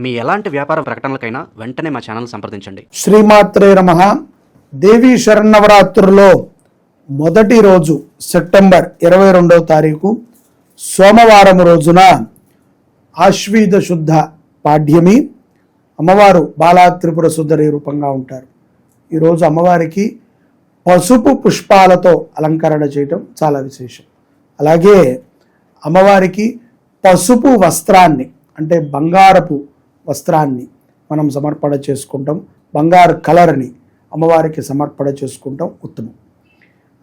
మీ ఎలాంటి వ్యాపార ప్రకటనలకైనా వెంటనే మా ఛానల్ సంప్రదించండి. శ్రీమాత్రే నమః. దేవీ శరన్నవరాత్రుల్లో మొదటి రోజు సెప్టెంబర్ 22వ తారీఖు సోమవారం రోజున ఆశ్వీజ శుద్ధ పాడ్యమి. అమ్మవారు బాలా త్రిపుర సుందరి రూపంగా ఉంటారు. ఈరోజు అమ్మవారికి పసుపు పుష్పాలతో అలంకరణ చేయటం చాలా విశేషం. అలాగే అమ్మవారికి పసుపు వస్త్రాన్ని అంటే బంగారపు వస్త్రాన్ని మనం సమర్పణ చేసుకుంటాం. బంగారు కలర్ని అమ్మవారికి సమర్పణ చేసుకుంటాం, ఉత్తమం.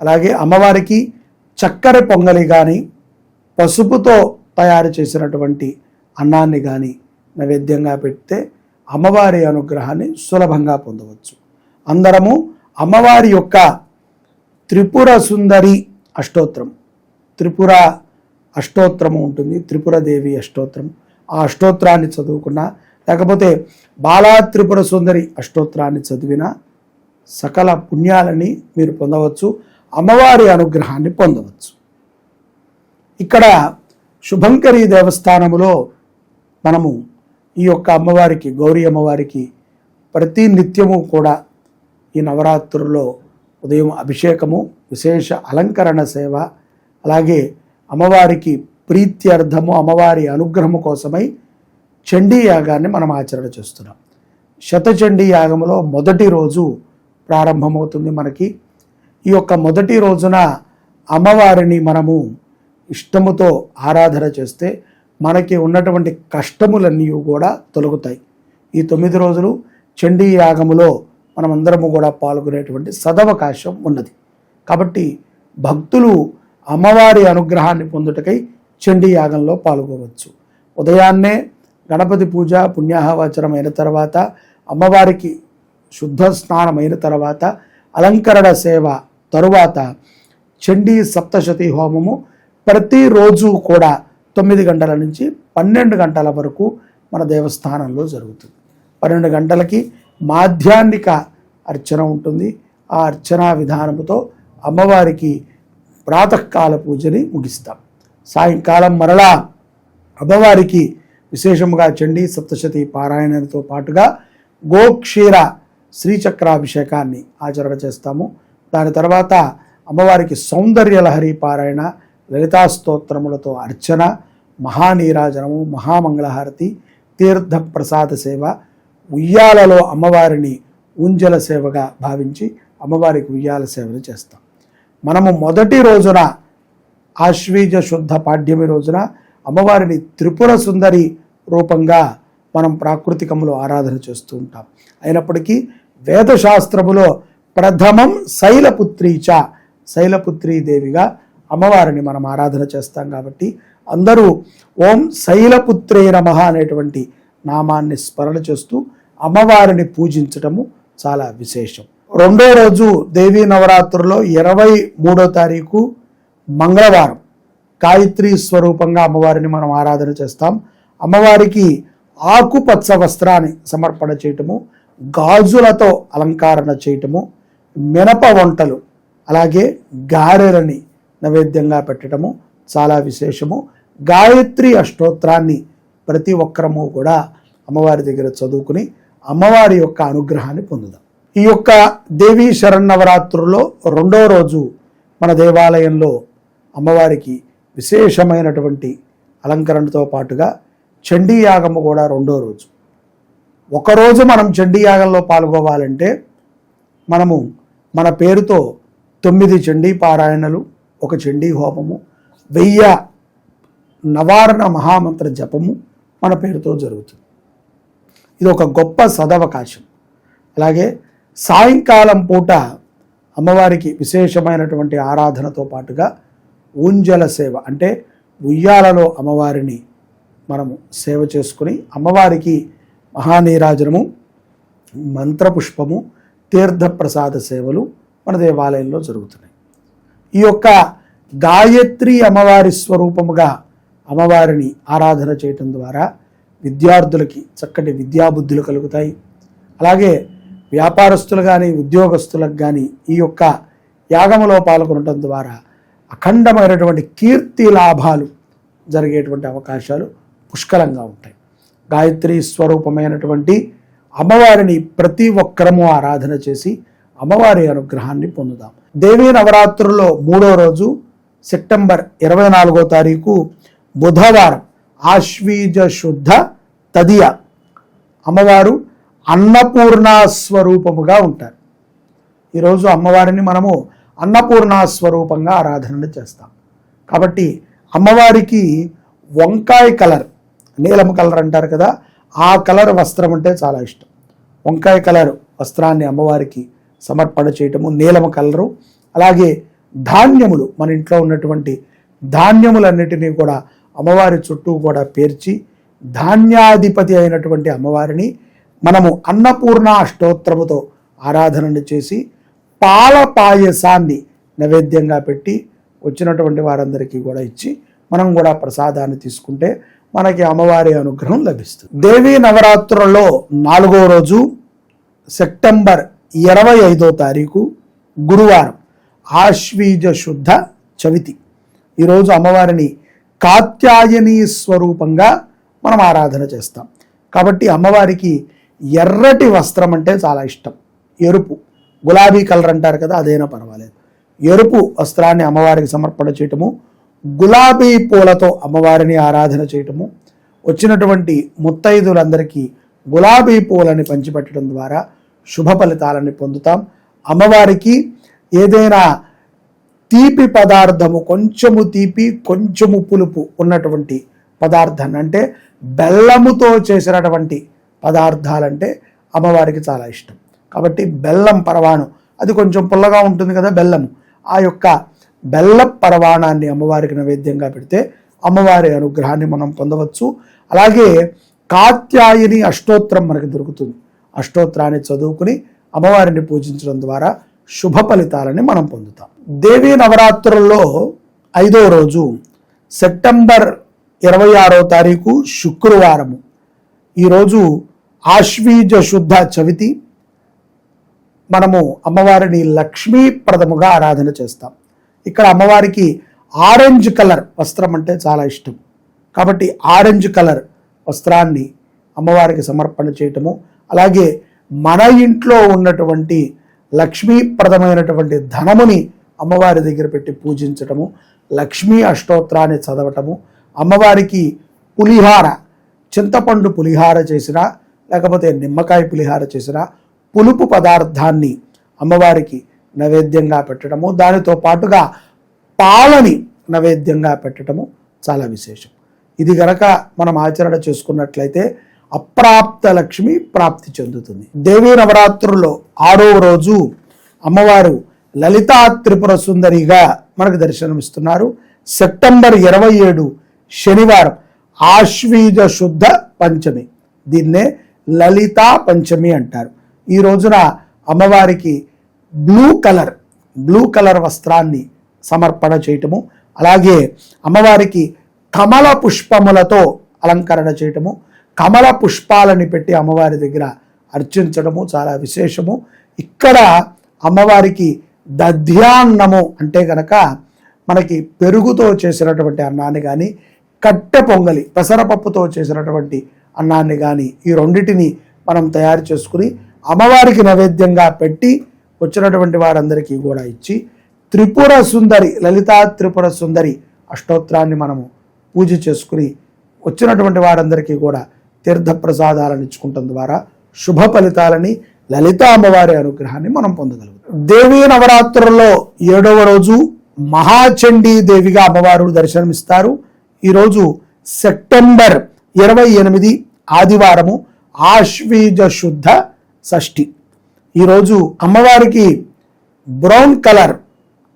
అలాగే అమ్మవారికి చక్కెర పొంగలి కానీ పసుపుతో తయారు చేసినటువంటి అన్నాన్ని కానీ నైవేద్యంగా పెడితే అమ్మవారి అనుగ్రహాన్ని సులభంగా పొందవచ్చు. అందరము అమ్మవారి యొక్క త్రిపుర సుందరి అష్టోత్తరం, త్రిపుర అష్టోత్తరము ఉంటుంది, త్రిపురదేవి అష్టోత్తరం. ఆ అష్టోత్తరాన్ని చదువుకున్నా లేకపోతే బాలా త్రిపుర సుందరి అష్టోత్తరాన్ని చదివినా సకల పుణ్యాలని మీరు పొందవచ్చు, అమ్మవారి అనుగ్రహాన్ని పొందవచ్చు. ఇక్కడ శుభంకరి దేవస్థానములో మనము ఈ యొక్క అమ్మవారికి, గౌరీ అమ్మవారికి ప్రతి నిత్యము కూడా ఈ నవరాత్రుల్లో ఉదయం అభిషేకము, విశేష అలంకరణ సేవ, అలాగే అమ్మవారికి ప్రీత్యర్థము, అమ్మవారి అనుగ్రహము కోసమై చండీ యాగాన్ని మనం ఆచరణ చేస్తున్నాం. శతచండీ యాగములో మొదటి రోజు ప్రారంభమవుతుంది మనకి. ఈ యొక్క మొదటి రోజున అమ్మవారిని మనము ఇష్టముతో ఆరాధన చేస్తే మనకి ఉన్నటువంటి కష్టములన్నీ కూడా తొలగుతాయి. ఈ 9 రోజులు చండీ యాగములో మనమందరము కూడా పాల్గొనేటువంటి సదవకాశం ఉన్నది. కాబట్టి భక్తులు అమ్మవారి అనుగ్రహాన్ని పొందుటకై చండీ యాగంలో పాల్గొనవచ్చు. ఉదయాన్నే గణపతి పూజ పుణ్యాహవచనం అయిన తర్వాత, అమ్మవారికి శుద్ధ స్నానం అయిన తర్వాత, అలంకరణ సేవ తరువాత చండీ సప్తశతి హోమము ప్రతిరోజు కూడా 9 గంటల నుంచి 12 గంటల వరకు మన దేవస్థానంలో జరుగుతుంది. 12 గంటలకి మాధ్యాహ్నిక అర్చన ఉంటుంది. ఆ అర్చనా విధానముతో అమ్మవారికి ప్రాతకాల పూజని ముగిస్తాం. సాయంకాలం మరలా అమ్మవారికి విశేషముగా చండీ సప్తశతి పారాయణతో పాటుగా గోక్షీర శ్రీచక్రాభిషేకాన్ని ఆచరణ చేస్తాము. దాని తర్వాత అమ్మవారికి సౌందర్యలహరి పారాయణ, లలితా స్తోత్రములతో అర్చన, మహానీరాజనము, మహామంగళహారతి, తీర్థ ప్రసాద సేవ, ఉయ్యాలలో అమ్మవారిని ఊంజల సేవగా భావించి అమ్మవారికి ఉయ్యాల సేవలు చేస్తాం. మనము మొదటి రోజున ఆశ్వీజ శుద్ధ పాడ్యమి రోజున అమ్మవారిని త్రిపుర సుందరి రూపంగా మనం ప్రాకృతికములో ఆరాధన చేస్తూ ఉంటాం. అయినప్పటికీ వేదశాస్త్రములో ప్రథమం శైలపుత్రీచ, శైలపుత్రీ దేవిగా అమ్మవారిని మనం ఆరాధన చేస్తాం. కాబట్టి అందరూ ఓం శైలపుత్రే నమః అనేటువంటి నామాన్ని స్మరణ చేస్తూ అమ్మవారిని పూజించటము చాలా విశేషం. రెండో రోజు దేవీ నవరాత్రుల్లో 23వ తారీఖు మంగళవారం గాయత్రి స్వరూపంగా అమ్మవారిని మనం ఆరాధన చేస్తాం. అమ్మవారికి ఆకుపచ్చ వస్త్రాన్ని సమర్పణ చేయటము, గాజులతో అలంకరణ చేయటము, మినప వంటలు అలాగే గారెలని నైవేద్యంగా పెట్టడము చాలా విశేషము. గాయత్రి అష్టోత్తరాన్ని ప్రతి ఒక్కరము కూడా అమ్మవారి దగ్గర చదువుకుని అమ్మవారి యొక్క అనుగ్రహాన్ని పొందుదాం. ఈ యొక్క దేవీ శరన్నవరాత్రుల్లో రెండో రోజు మన దేవాలయంలో అమ్మవారికి విశేషమైనటువంటి అలంకరణతో పాటుగా చండీ యాగము కూడా రెండో రోజు. ఒకరోజు మనం చండీ యాగంలో పాల్గొవాలంటే మనము మన పేరుతో 9 చండీ పారాయణలు, 1 చండీ హోమము, 1000 నవారణ మహామంత్ర జపము మన పేరుతో జరుగుతుంది. ఇది ఒక గొప్ప సదవకాశం. అలాగే సాయంకాలం పూట అమ్మవారికి విశేషమైనటువంటి ఆరాధనతో పాటుగా ఊంజల సేవ అంటే ఉయ్యాలలో అమ్మవారిని మనము సేవ చేసుకుని అమ్మవారికి మహానీరాజనము, మంత్రపుష్పము, తీర్థప్రసాద సేవలు మన దేవాలయంలో జరుగుతున్నాయి. ఈ యొక్క గాయత్రి అమ్మవారి స్వరూపముగా అమ్మవారిని ఆరాధన చేయటం ద్వారా విద్యార్థులకి చక్కటి విద్యాబుద్ధులు కలుగుతాయి. అలాగే వ్యాపారస్తులు కానీ ఉద్యోగస్తులకు కానీ ఈ యొక్క యాగములో పాల్గొనడం ద్వారా అఖండమైనటువంటి కీర్తి లాభాలు జరిగేటువంటి అవకాశాలు పుష్కలంగా ఉంటాయి. గాయత్రి స్వరూపమైనటువంటి అమ్మవారిని ప్రతి ఒక్కరము ఆరాధన చేసి అమ్మవారి అనుగ్రహాన్ని పొందుదాం. దేవీ నవరాత్రుల్లో 3వ రోజు సెప్టెంబర్ 24వ తారీఖు బుధవారం ఆశ్వీజ శుద్ధ తదియ. అమ్మవారు అన్నపూర్ణా స్వరూపముగా ఉంటారు. ఈరోజు అమ్మవారిని మనము అన్నపూర్ణా స్వరూపంగా ఆరాధన చేస్తాం. కాబట్టి అమ్మవారికి వంకాయ కలర్, నీలం కలర్ అంటారు కదా, ఆ కలర్ వస్త్రం అంటే చాలా ఇష్టం. వంకాయ కలర్ వస్త్రాన్ని అమ్మవారికి సమర్పణ చేయటము, నీలం కలరు. అలాగే ధాన్యములు, మన ఇంట్లో ఉన్నటువంటి ధాన్యములన్నిటినీ కూడా అమ్మవారి చుట్టూ కూడా పేర్చి ధాన్యాధిపతి అయినటువంటి అమ్మవారిని మనము అన్నపూర్ణ అష్టోత్తరముతో ఆరాధనను చేసి పాల పాయసాన్ని నైవేద్యంగా పెట్టి వచ్చినటువంటి వారందరికీ కూడా ఇచ్చి మనం కూడా ప్రసాదాన్ని తీసుకుంటే మనకి అమ్మవారి అనుగ్రహం లభిస్తుంది. దేవీ నవరాత్రులలో 4వ రోజు సెప్టెంబర్ 25వ తారీఖు గురువారం ఆశ్వీజ శుద్ధ చవితి. ఈరోజు అమ్మవారిని కాత్యాయని స్వరూపంగా మనం ఆరాధన చేస్తాం. కాబట్టి అమ్మవారికి ఎర్రటి వస్త్రం అంటే చాలా ఇష్టం. ఎరుపు, గులాబీ కలర్ అంటారు కదా, అదైనా పర్వాలేదు. ఎరుపు వస్త్రాన్ని అమ్మవారికి సమర్పణ చేయటము, గులాబీ పూలతో అమ్మవారిని ఆరాధన చేయటము, వచ్చినటువంటి ముత్తైదులందరికీ గులాబీ పూలని పంచిపెట్టడం ద్వారా శుభ ఫలితాలని పొందుతాం. అమ్మవారికి ఏదైనా తీపి పదార్థము, కొంచెము తీపి కొంచెము పులుపు ఉన్నటువంటి పదార్థాన్ని, అంటే బెల్లముతో చేసినటువంటి పదార్థాలంటే అమ్మవారికి చాలా ఇష్టం. కాబట్టి బెల్లం పరవాణం, అది కొంచెం పుల్లగా ఉంటుంది కదా బెల్లము, ఆ యొక్క బెల్ల పరవాణాన్ని అమ్మవారికి నైవేద్యంగా పెడితే అమ్మవారి అనుగ్రహాన్ని మనం పొందవచ్చు. అలాగే కాత్యాయని అష్టోత్తరం మనకి దొరుకుతుంది. అష్టోత్తరాన్ని చదువుకుని అమ్మవారిని పూజించడం ద్వారా శుభ ఫలితాలని మనం పొందుతాం. దేవీ నవరాత్రుల్లో 5వ రోజు సెప్టెంబర్ 26వ తారీఖు శుక్రవారము. ఈరోజు ఆశ్వీజ శుద్ధ చవితి. మనము అమ్మవారిని లక్ష్మీప్రదముగా ఆరాధన చేస్తాం. ఇక్కడ అమ్మవారికి ఆరెంజ్ కలర్ వస్త్రం అంటే చాలా ఇష్టం. కాబట్టి ఆరెంజ్ కలర్ వస్త్రాన్ని అమ్మవారికి సమర్పణ చేయటము, అలాగే మన ఇంట్లో ఉన్నటువంటి లక్ష్మీప్రదమైనటువంటి ధనముని అమ్మవారి దగ్గర పెట్టి పూజించటము, లక్ష్మీ అష్టోత్తరాన్ని చదవటము, అమ్మవారికి పులిహార, చింతపండు పులిహార చేసినా లేకపోతే నిమ్మకాయ పులిహార చేసినా పులుపు పదార్థాన్ని అమ్మవారికి నైవేద్యంగా పెట్టడము, దానితో పాటుగా పాలని నైవేద్యంగా పెట్టడము చాలా విశేషం. ఇది గనక మనం ఆచరణ చేసుకున్నట్లయితే అప్రాప్త లక్ష్మి ప్రాప్తి చెందుతుంది. దేవీ నవరాత్రుల్లో 6వ రోజు అమ్మవారు లలితా త్రిపుర సుందరిగా మనకు దర్శనమిస్తున్నారు. సెప్టెంబర్ 27 శనివారం ఆశ్వీజ శుద్ధ పంచమి. దీన్నే లలితా పంచమి అంటారు. ఈ రోజున అమ్మవారికి బ్లూ కలర్ వస్త్రాన్ని సమర్పణ చేయటము, అలాగే అమ్మవారికి కమల పుష్పములతో అలంకరణ చేయటము, కమల పుష్పాలని పెట్టి అమ్మవారి దగ్గర అర్చించడము చాలా విశేషము. ఇక్కడ అమ్మవారికి దధ్యాన్నము అంటే గనక మనకి పెరుగుతో చేసినటువంటి అన్నాన్ని కానీ, కట్టె పొంగలి పెసరపప్పుతో చేసినటువంటి అన్నాన్ని కానీ, ఈ రెండిటిని మనం తయారు చేసుకుని అమ్మవారికి నైవేద్యంగా పెట్టి వచ్చినటువంటి వారందరికీ కూడా ఇచ్చి త్రిపుర సుందరి, లలితా త్రిపుర సుందరి అష్టోత్తరాన్ని మనము పూజ చేసుకుని వచ్చినటువంటి వారందరికీ కూడా తీర్థప్రసాదాలను ఇచ్చుకుంటం ద్వారా శుభ ఫలితాలని, లలితా అమ్మవారి అనుగ్రహాన్ని మనం పొందగలుగుతాం. దేవీ నవరాత్రుల్లో 7వ రోజు మహాచండీ దేవిగా అమ్మవారు దర్శనమిస్తారు. ఈరోజు సెప్టెంబర్ 28 ఆదివారము ఆశ్వీజ శుద్ధ షష్ఠి. ఈరోజు అమ్మవారికి బ్రౌన్ కలర్,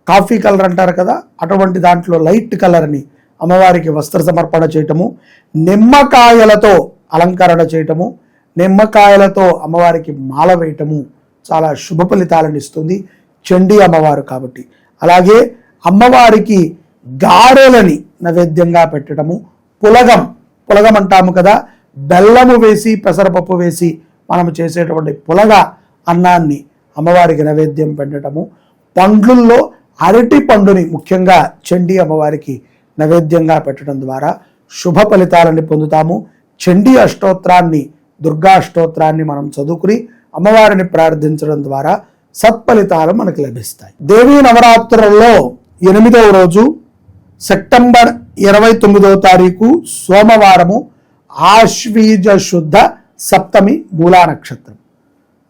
కాఫీ కలర్ అంటారు కదా, అటువంటి దాంట్లో లైట్ కలర్ని అమ్మవారికి వస్త్ర సమర్పణ చేయటము, నిమ్మకాయలతో అలంకరణ చేయటము, నిమ్మకాయలతో అమ్మవారికి మాల వేయటము చాలా శుభ ఫలితాలను ఇస్తుంది చండీ అమ్మవారు కాబట్టి. అలాగే అమ్మవారికి గారెలని నైవేద్యంగా పెట్టడము, పులగం అంటాము కదా, బెల్లము వేసి పెసరపప్పు వేసి మనము చేసేటువంటి పులగ అన్నాన్ని అమ్మవారికి నైవేద్యం పెట్టడము, పండ్లుల్లో అరటి పండుని ముఖ్యంగా చండీ అమ్మవారికి నైవేద్యంగా పెట్టడం ద్వారా శుభ ఫలితాలని పొందుతాము. చండీ అష్టోత్తరాన్ని, దుర్గా అష్టోత్తరాన్ని మనం చదువుకుని అమ్మవారిని ప్రార్థించడం ద్వారా సత్ఫలితాలు మనకు లభిస్తాయి. దేవీ నవరాత్రులలో 8వ రోజు సెప్టెంబర్ 29వ తారీఖు సోమవారము, ఆశ్వీజ శుద్ధ సప్తమి, మూలా నక్షత్రం.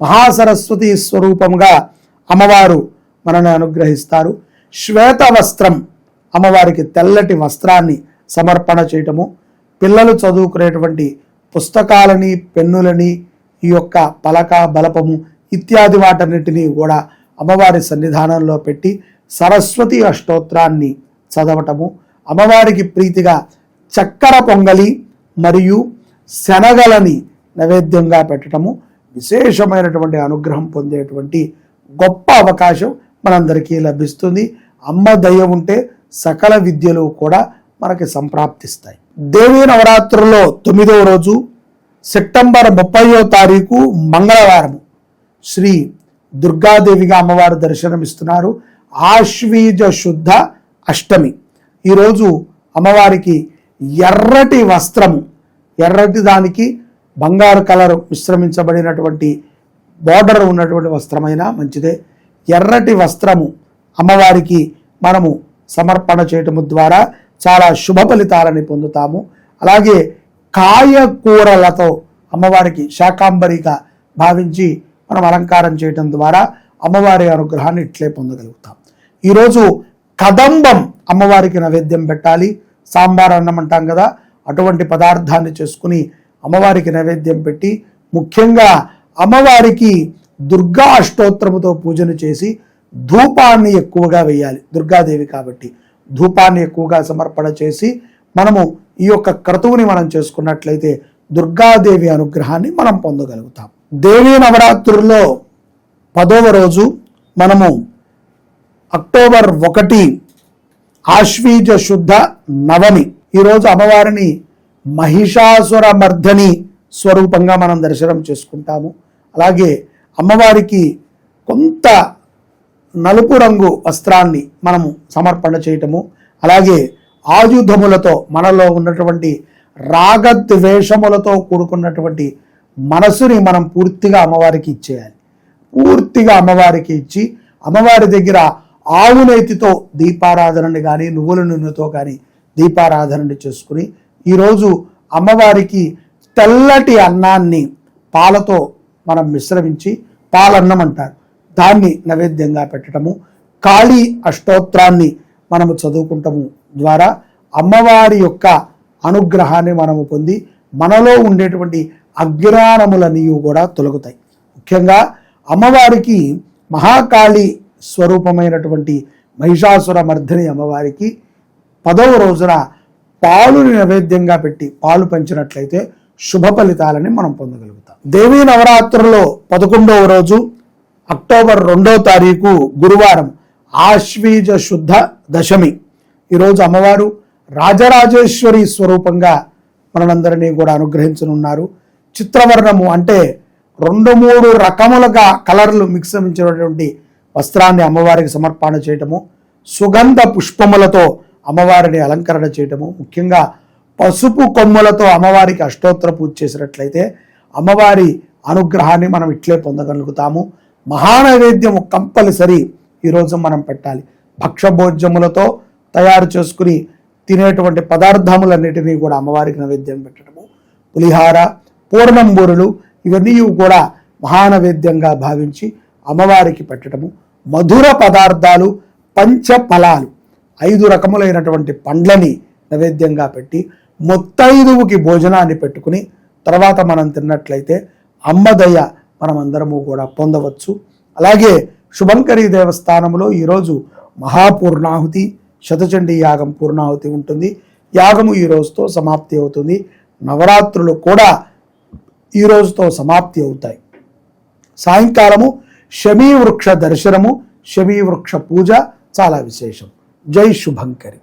మహాసరస్వతి స్వరూపంగా అమ్మవారు మనల్ని అనుగ్రహిస్తారు. శ్వేత వస్త్రం, అమ్మవారికి తెల్లటి వస్త్రాన్ని సమర్పణ చేయటము, పిల్లలు చదువుకునేటువంటి పుస్తకాలని, పెన్నులని, ఈ యొక్క పలక, బలపము ఇత్యాది వాటన్నిటినీ కూడా అమ్మవారి సన్నిధానంలో పెట్టి సరస్వతి అష్టోత్తరాన్ని చదవటము, అమ్మవారికి ప్రీతిగా చక్కెర పొంగలి మరియు శనగలని నైవేద్యంగా పెట్టడము విశేషమైనటువంటి అనుగ్రహం పొందేటువంటి గొప్ప అవకాశం మనందరికీ లభిస్తుంది. అమ్మ దయ ఉంటే సకల విద్యలు కూడా మనకి సంప్రాప్తిస్తాయి. దేవీ నవరాత్రుల్లో 9వ రోజు సెప్టెంబర్ 30వ తారీఖు మంగళవారం శ్రీ దుర్గాదేవిగా అమ్మవారు దర్శనమిస్తున్నారు. ఆశ్వీజ శుద్ధ అష్టమి. ఈరోజు అమ్మవారికి ఎర్రటి వస్త్రము, ఎర్రటి దానికి బంగారు కలర్ మిశ్రమించబడినటువంటి బార్డర్ ఉన్నటువంటి వస్త్రమైనా మంచిదే. ఎర్రటి వస్త్రము అమ్మవారికి మనము సమర్పణ చేయటము ద్వారా చాలా శుభ ఫలితాలని పొందుతాము. అలాగే కాయకూరలతో అమ్మవారికి శాకాంబరిగా భావించి మనం అలంకారం చేయటం ద్వారా అమ్మవారి అనుగ్రహాన్ని ఇట్లే పొందగలుగుతాం. ఈరోజు కదంబం అమ్మవారికి నైవేద్యం పెట్టాలి. సాంబార్ అన్నం అంటాం కదా, అటువంటి పదార్థాన్ని చేసుకుని అమ్మవారికి నైవేద్యం పెట్టి, ముఖ్యంగా అమ్మవారికి దుర్గా అష్టోత్తరముతో పూజను చేసి ధూపాన్ని ఎక్కువగా వేయాలి. దుర్గాదేవి కాబట్టి ధూపాన్ని ఎక్కువగా సమర్పణ చేసి మనము ఈ యొక్క క్రతువుని మనం చేసుకున్నట్లయితే దుర్గాదేవి అనుగ్రహాన్ని మనం పొందగలుగుతాం. దేవీ నవరాత్రుల్లో 10వ రోజు మనము అక్టోబర్ 1 ఆశ్వీజ శుద్ధ నవమి. ఈరోజు అమ్మవారిని మహిషాసుర మర్ధని స్వరూపంగా మనం దర్శనం చేసుకుంటాము. అలాగే అమ్మవారికి కొంత నలుపు రంగు వస్త్రాన్ని మనము సమర్పణ చేయటము, అలాగే ఆయుధములతో మనలో ఉన్నటువంటి రాగద్వేషములతో కూడుకున్నటువంటి మనసుని మనం పూర్తిగా అమ్మవారికి ఇచ్చేయాలి. పూర్తిగా అమ్మవారికి ఇచ్చి అమ్మవారి దగ్గర ఆవు నేతితో దీపారాధనని కానీ, నువ్వుల నూనెతో కానీ దీపారాధనని చేసుకుని ఈరోజు అమ్మవారికి తెల్లటి అన్నాన్ని పాలతో మనం మిశ్రమించి, పాలన్నం అంటారు, దాన్ని నైవేద్యంగా పెట్టడము, కాళీ అష్టోత్తరాన్ని మనము చదువుకుంటాము ద్వారా అమ్మవారి యొక్క అనుగ్రహాన్ని మనము పొంది మనలో ఉండేటువంటి అజ్ఞానములన్నీ కూడా తొలగుతాయి. ముఖ్యంగా అమ్మవారికి మహాకాళి స్వరూపమైనటువంటి మహిషాసుర మర్దిని అమ్మవారికి 10వ రోజున పాలుని నైవేద్యంగా పెట్టి పాలు పంచినట్లయితే శుభ ఫలితాలని మనం పొందగలుగుతాం. దేవీ నవరాత్రుల్లో 11వ రోజు అక్టోబర్ 2వ తారీఖు గురువారం ఆశ్వీజ శుద్ధ దశమి. ఈరోజు అమ్మవారు రాజరాజేశ్వరి స్వరూపంగా మనందరినీ కూడా అనుగ్రహించనున్నారు. చిత్రవర్ణము అంటే 2-3 రకములుగా కలర్లు మిశ్రమించినటువంటి వస్త్రాన్ని అమ్మవారికి సమర్పణ చేయటము, సుగంధ పుష్పములతో అమ్మవారిని అలంకరణ చేయటము, ముఖ్యంగా పసుపు కొమ్ములతో అమ్మవారికి అష్టోత్తర పూజ చేసినట్లయితే అమ్మవారి అనుగ్రహాన్ని మనం ఇట్లే పొందగలుగుతాము. మహానైవేద్యము కంపల్సరీ ఈరోజు మనం పెట్టాలి. భక్షభోజ్యములతో తయారు చేసుకుని తినేటువంటి పదార్థములన్నిటినీ కూడా అమ్మవారికి నైవేద్యం పెట్టడము, పులిహార, పూర్ణంబూరులు ఇవన్నీ కూడా మహానైవేద్యంగా భావించి అమ్మవారికి పెట్టడము, మధుర పదార్థాలు, పంచఫలాలు 5 రకములైనటువంటి పండ్లని నైవేద్యంగా పెట్టి ముత్తైదువుకి భోజనాన్ని పెట్టుకుని తర్వాత మనం తిన్నట్లయితే అమ్మదయ మనమందరము కూడా పొందవచ్చు. అలాగే శుభంకరి దేవస్థానంలో ఈరోజు మహాపూర్ణాహుతి, శతచండీ యాగం పూర్ణాహుతి ఉంటుంది. యాగము ఈ రోజుతో సమాప్తి అవుతుంది. నవరాత్రులు కూడా ఈ రోజుతో సమాప్తి అవుతాయి. సాయంకాలము శమీ వృక్ష దర్శనము, శమీ వృక్ష పూజ చాలా విశేషం. జై శుభంకరి.